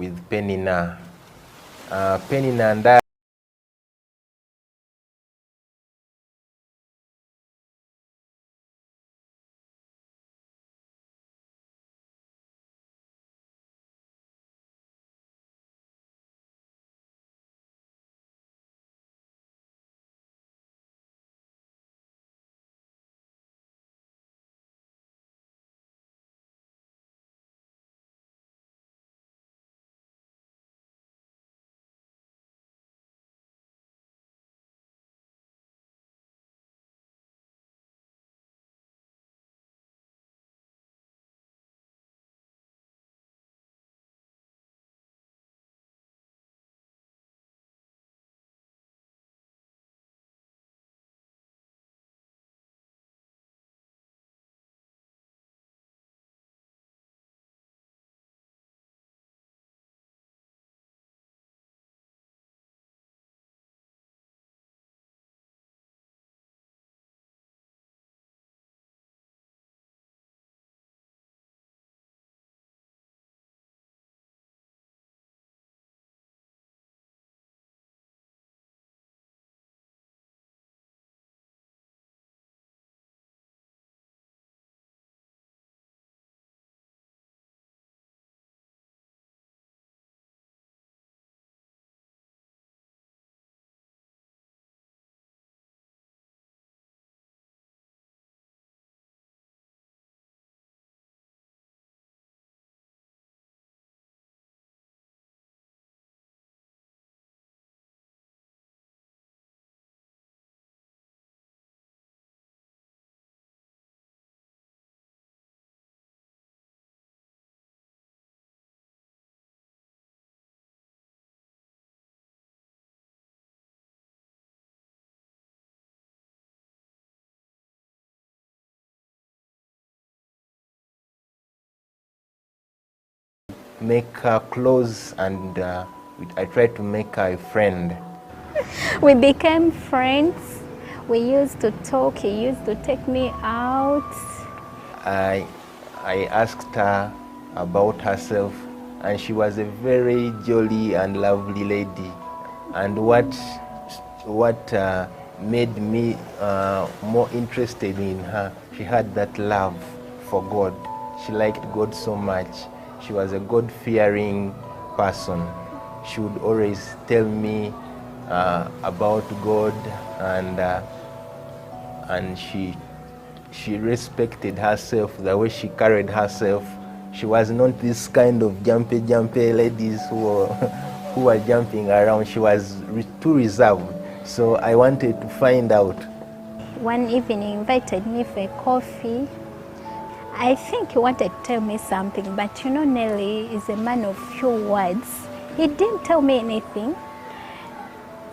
with Penina. Penina and I make her close, and I tried to make her a friend. We became friends. We used to talk. He used to take me out. I asked her about herself, and she was a very jolly and lovely lady. And what made me more interested in her, she had that love for God. She liked God so much. She was a God-fearing person. She would always tell me about God, and she respected herself, the way she carried herself. She was not this kind of jumpy ladies who were jumping around. She was too reserved. So I wanted to find out. One evening he invited me for a coffee. I think he wanted to tell me something, but you know, Nelly is a man of few words. He didn't tell me anything.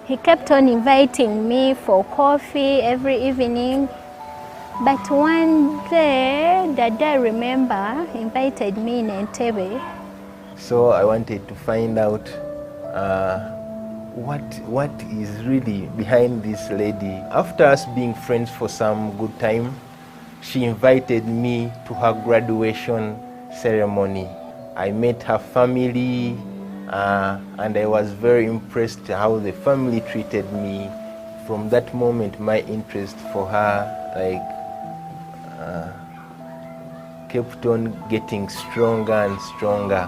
He kept on inviting me for coffee every evening. But one day, Dada, I remember, invited me in Entebbe. So I wanted to find out what is really behind this lady. After us being friends for some good time, she invited me to her graduation ceremony. I met her family, and I was very impressed how the family treated me. From that moment, my interest for her kept on getting stronger and stronger.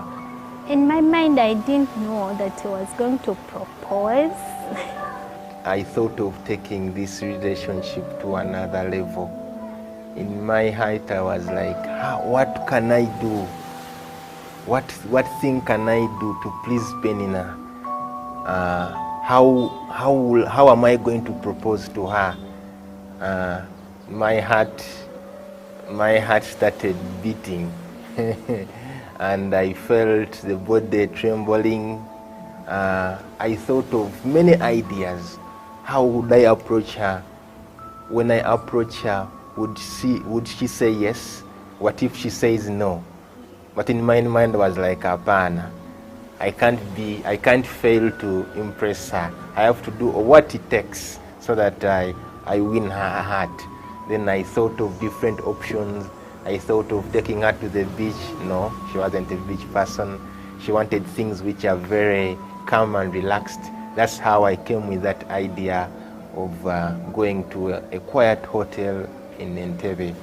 In my mind, I didn't know that he was going to propose. I thought of taking this relationship to another level. In my heart, I was like, what can I do? What thing can I do to please Penina? How am I going to propose to her? My heart started beating, and I felt the body trembling. I thought of many ideas. How would I approach her? When I approach her, would she say yes? What if she says no? But in my mind was like, apana. I can't fail to impress her. I have to do what it takes so that I win her heart. Then I thought of different options. I thought of taking her to the beach. No, she wasn't a beach person. She wanted things which are very calm and relaxed. That's how I came with that idea of going to a quiet hotel in Entebbe.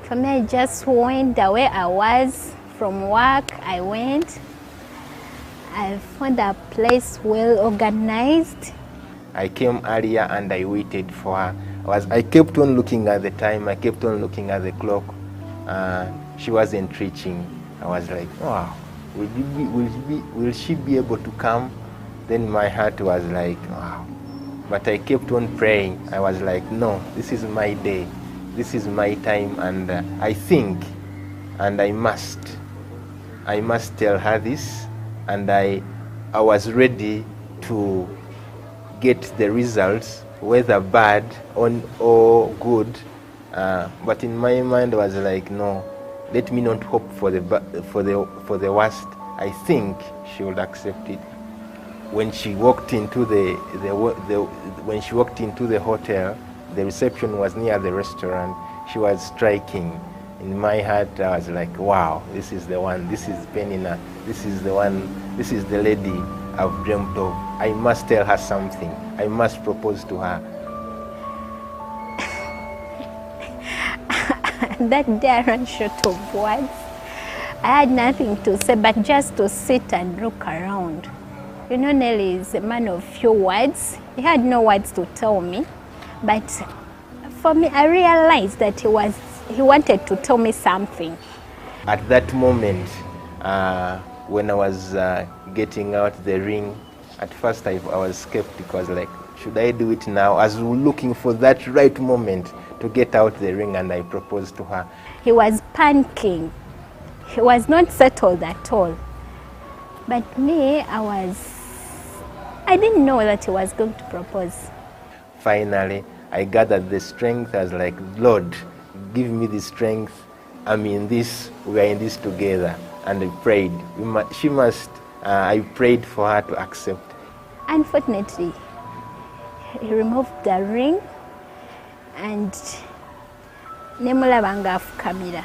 For me, I just went the way I was from work. I went. I found a place well organized. I came earlier and I waited for her. I kept on looking at the time. I kept on looking at the clock. She wasn't reaching. I was like, wow, will she be able to come? Then my heart was like, wow. But I kept on praying. I was like, no, this is my day. This is my time, and I think, and I must tell her this. And I was ready to get the results, whether bad or good. But in my mind, I was like, no, let me not hope for the worst. I think she would accept it. When she walked into when she walked into the hotel, the reception was near the restaurant. She was striking. In my heart, I was like, wow, this is the one. This is Penina. This is the one. This is the lady I've dreamt of. I must tell her something. I must propose to her. That day I ran short of words. I had nothing to say but just to sit and look around. You know, Nelly is a man of few words. He had no words to tell me. But for me, I realized that he wanted to tell me something. At that moment, when I was getting out the ring, at first I was skeptical. I was like, should I do it now? I was looking for that right moment to get out the ring, and I proposed to her. He was panicking. He was not settled at all. But me, I didn't know that he was going to propose. Finally, I gathered the strength. I was like, Lord, give me the strength. I'm in this, we are in this together. And I prayed. I prayed for her to accept. Unfortunately, he removed the ring and nemulabanga afukamira.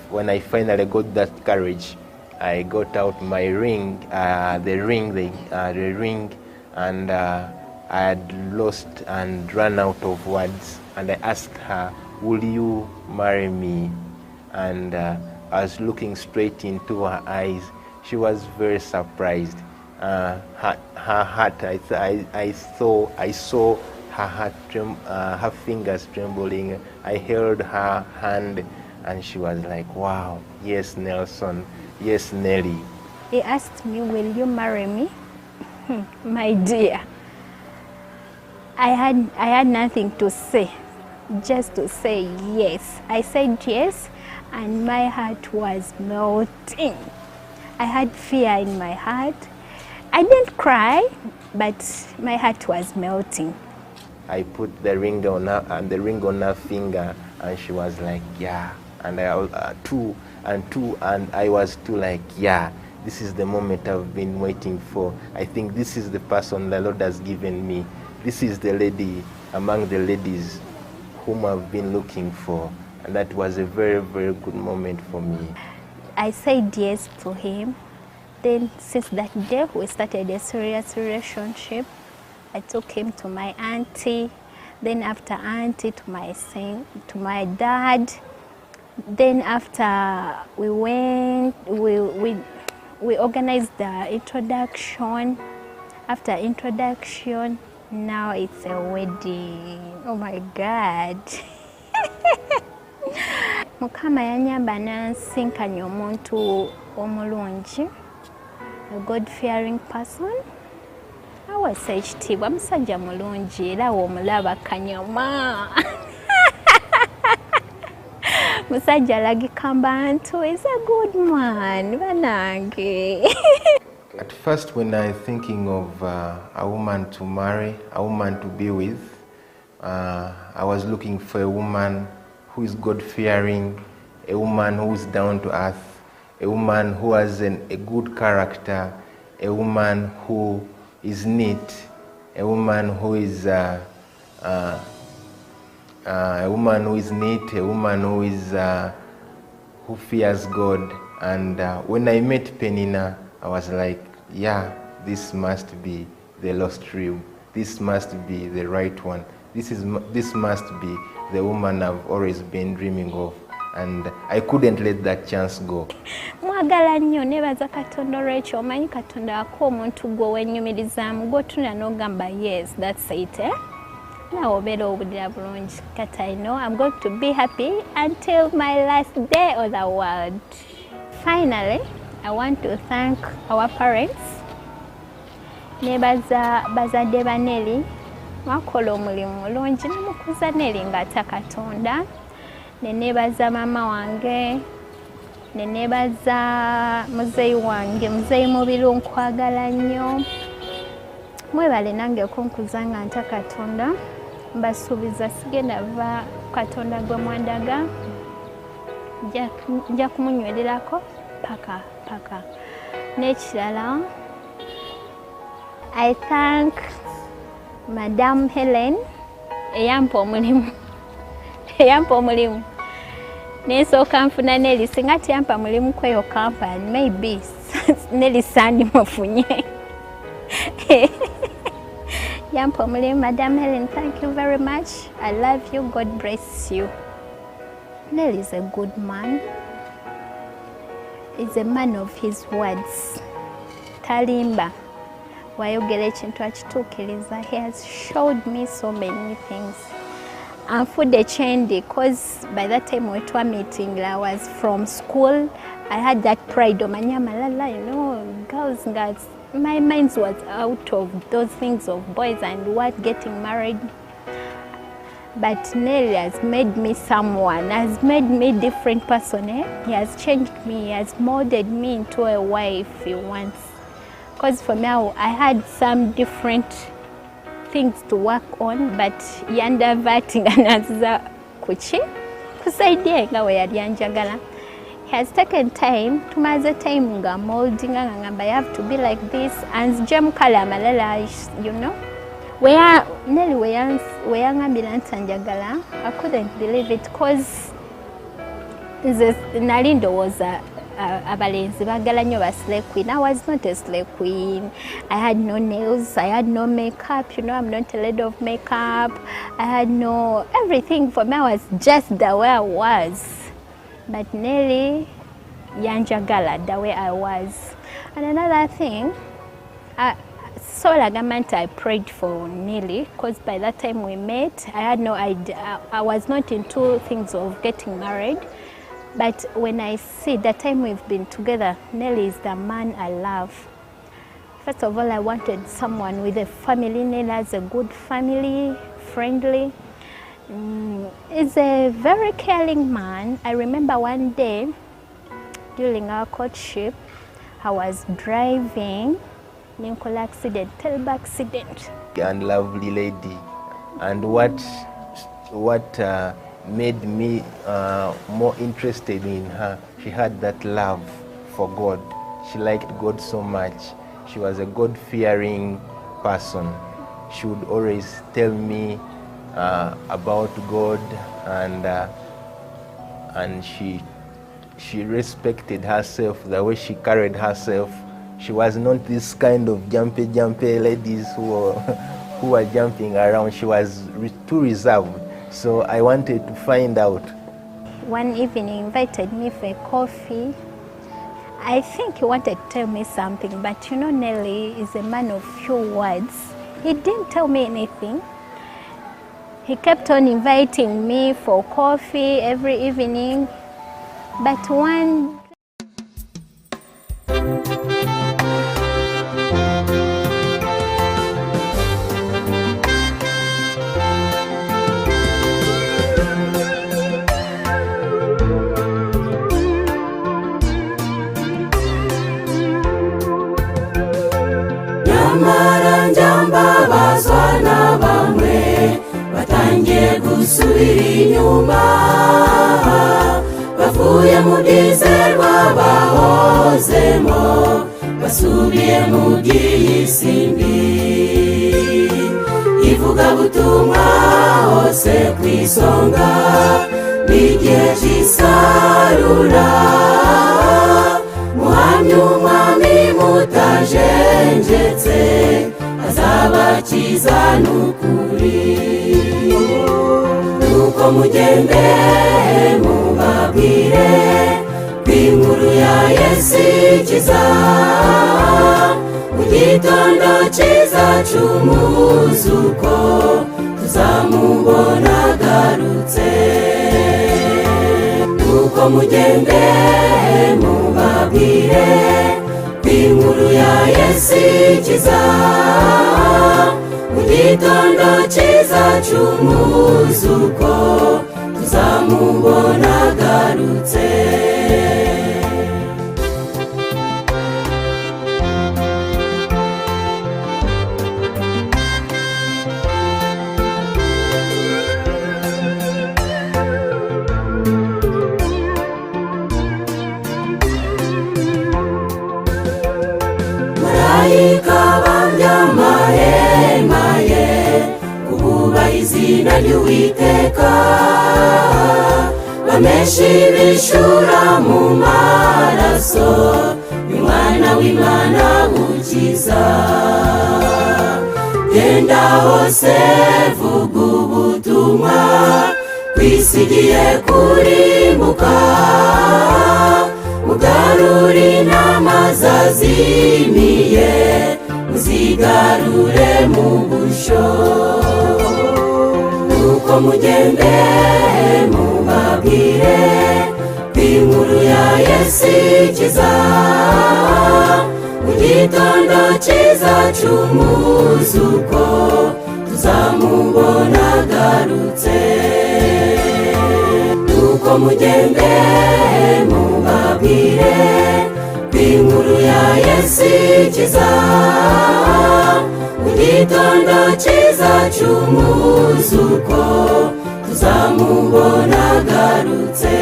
When I finally got that courage, I got out my ring, the ring, and I had lost and run out of words. And I asked her, will you marry me? And I was looking straight into her eyes. She was very surprised. Her heart, I saw her heart, her fingers trembling. I held her hand, and she was like, wow, yes, Nelson, yes, Nelly. He asked me, will you marry me? My dear, I had nothing to say, just to say yes. I said yes, and my heart was melting. I had fear in my heart. I didn't cry, but my heart was melting. I put the ring on her finger, and she was like, yeah. And I was too like, yeah, this is the moment I've been waiting for. I think this is the person the Lord has given me. This is the lady among the ladies whom I've been looking for. And that was a very, very good moment for me. I said yes to him. Then since that day, we started a serious relationship. I took him to my auntie. Then after auntie, to my dad. Then after we went, we organized the introduction. After introduction, now it's a wedding. Oh my God. Mukama yanyamba nansinkanya omuntu omulungi, a God-fearing person. Awasa ekitiibwa, musajja mulungi era w'omulaba kanyama. Musajja alagika bantu is a good man, banange. At first, when I'm thinking of a woman to marry, a woman to be with, I was looking for a woman who is God-fearing, a woman who is down to earth, a woman who has a good character, a woman who is neat, a woman who is a woman who is neat, a woman who is who fears God. And when I met Penina, I was like, yeah, this must be the lost rib. This must be the right one. This must be the woman I've always been dreaming of. And I couldn't let that chance go. Mwagala nnyo nebaza Katonda olw'ekyo omanyi Katonda ako omuntu gwe wennyumirizaamu gw'otunula n'ogamba yes, that's it, eh? Now obeera obudira bulungi. But I know I'm going to be happy until my last day of the world. Finally, I want to thank our parents. Nebaza bazadde ba Nelly wakola omulimu mulungi nemukuza Nelly ng'ata Katonda. Nenebaza mama wange, nenebaza muzeyi wange, muzeyi mubiru nkwagala nnyo. Mwebale nange okunkuza nga nta Katonda. Mbasuubiza sigenda va Katonda gwe mwandaga. Nja kumunywererako paka. N'ekirala, I thank Madam Helen eyampa omulimu. Nesooka nfuna Nelly singa tiyampa mulimu kweyo kampani, maybe Nelly sandi mufunye. Yampa omulimu. Madam Helen, thank you very much. I love you. God bless you. Nelly is a good man. He's a man of his words. Talimba. Wayogera ekintu akituukiriza. He has showed me so many things. And for the change, because by that time we were meeting, I was from school. I had that pride, Malala, you know, girls. My mind was out of those things of boys and what getting married. But Nelly has made me someone, has made me a different person. He has changed me, he has molded me into a wife he wants. Because for me, I had some different things to work on, but yanda vating anaza kuchi kusaidia ngawe yali anjagala. He has taken time, tumaze time nga molding ngamba you have to be like this, and gem kala malala, you know. Where Nelly weyangambira ntanjagala, I couldn't believe it because nalindo was abalenzi bagala nnyo ba slay queen. I was not a slay queen. I had no nails, I had no makeup, you know, I'm not a lady of makeup. I had no everything. For me, I was just the way I was. But Nelly yanjagala the way I was. And another thing, I prayed for Nelly because by that time we met, I had no idea. I was not into things of getting married. But when I see the time we've been together, Nelly is the man I love. First of all, I wanted someone with a family. Nelly has a good family, friendly. He's a very caring man. I remember one day during our courtship, I was driving, terrible accident. And lovely lady. And what made me more interested in her, she had that love for God. She liked God so much. She was a God-fearing person. She would always tell me about God, and she respected herself, the way she carried herself. She was not this kind of jumpy ladies who were jumping around. She was too reserved. So I wanted to find out. One evening he invited me for a coffee. I think he wanted to tell me something, but you know Nelly is a man of few words. He didn't tell me anything. He kept on inviting me for coffee every evening. But one Njamba bazwana bamwe batangiye gusubira inyuma bavuye mu byizerwa bahozemo basubiye mu by'isimbi ivugabutumwa hose ku isonga n'igihe cy'isarura muhamye umwami mutajenjetse azabakiza n'ukuri nuko mugende mubabwire b'inkuru ya Yesu ikiza mu gitondo cyiza cy'umuzuko tuzamubona agarutse nuko mugende mubabwire b'inkuru ya Yesu ikiza mu gitondo cyiza cy'umuzuko tuzamubona agarutse izina ry'Uwiteka bameshe ibishura mu maraso y'umwana w'Imana ukiza genda hose vuga ubutumwa kw'isi igiye kurimbuka mugarure intama zazimiye muzigarure mu busho nuko mugende mubabwire b'inkuru ya Yesu ikiza mu gitondo cyiza cy'umuzuko tuzamubona agarutse nuko mugende mubabwire b'inkuru ya Yesu ikiza mu gitondo cyiza cy'umuzuko tuzamubona agarutse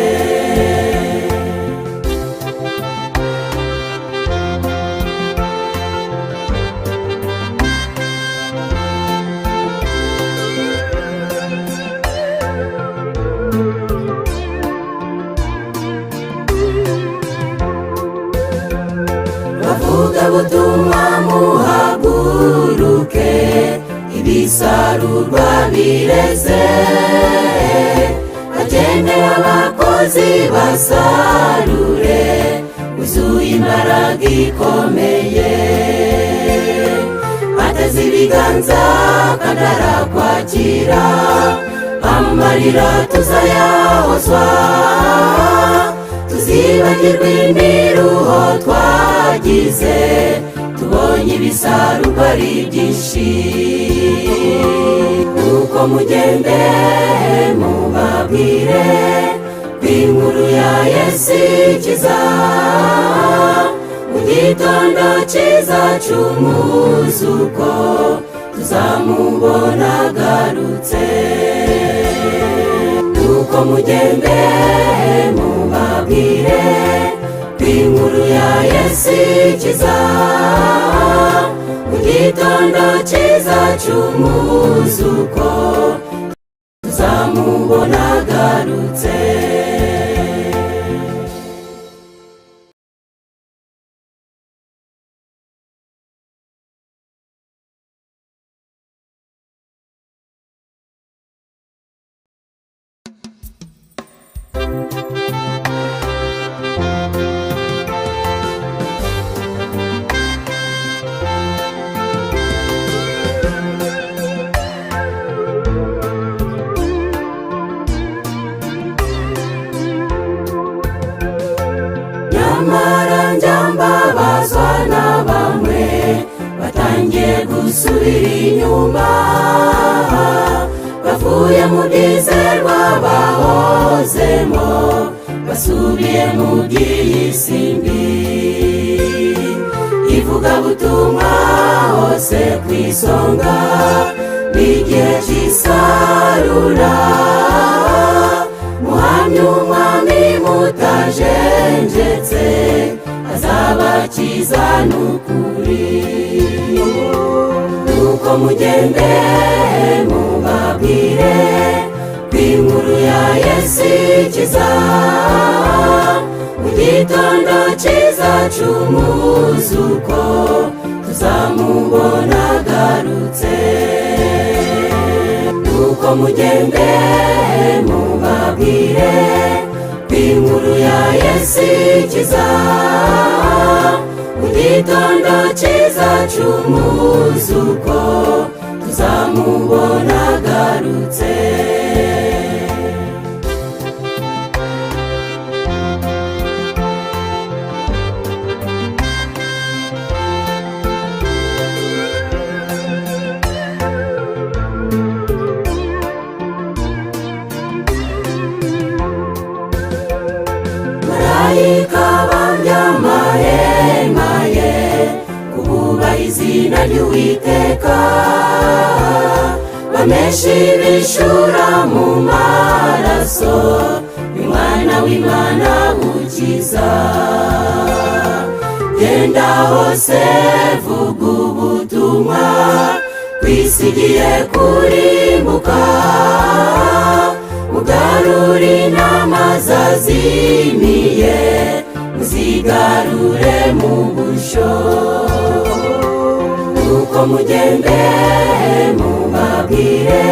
bavugabutumwa muhaguruke ibisarurwa bireze hakenewe abakozi basarure buzuye imbaraga ikomeye ateze ibiganza kandi arakwakira amarira tuzayahozwa tuzibagirwe imiruho twagize tubonye ibisarurwa ari byinshi nuko mugende mubabwire b'inkuru ya Yesu ikiza mu gitondo cyiza cy'umuzuko tuzamubona agarutse nuko mugende mubabwire b'inkuru ya Yesu ikiza mu gitondo cyiza cy'umuzuko tuzamubona agarutse nyamara njyambabazwa na bamwe batangiye gusubira inyuma bavuye mu byizerwa bahozemo basubiye mu by'isi mbi ivugabutumwa hose ku isonga n'igihe cy'isarura muhamye umwami mutajenjetse azabakiza n'ukuri nuko mugende mubabwire kw'inkuru ya Yesu ikiza mu gitondo cyiza cy'umuzuko tuzamubona agarutse. Nuko mugende mubabwire kw'inkuru ya Yesu ikiza mu gitondo cyiza cy'umuzuko tuzamubona agarutse. Marayika bambyamahemaye kububaha izina ry'Uwiteka, bameshe ibishura mu maraso y'Umwana w'Imana ukiza. Genda hose vuga ubutumwa kw'isi igiye kurimbuka, mugarure intama zazimiye muzigarure mu busho. Nuko mugende mubabwire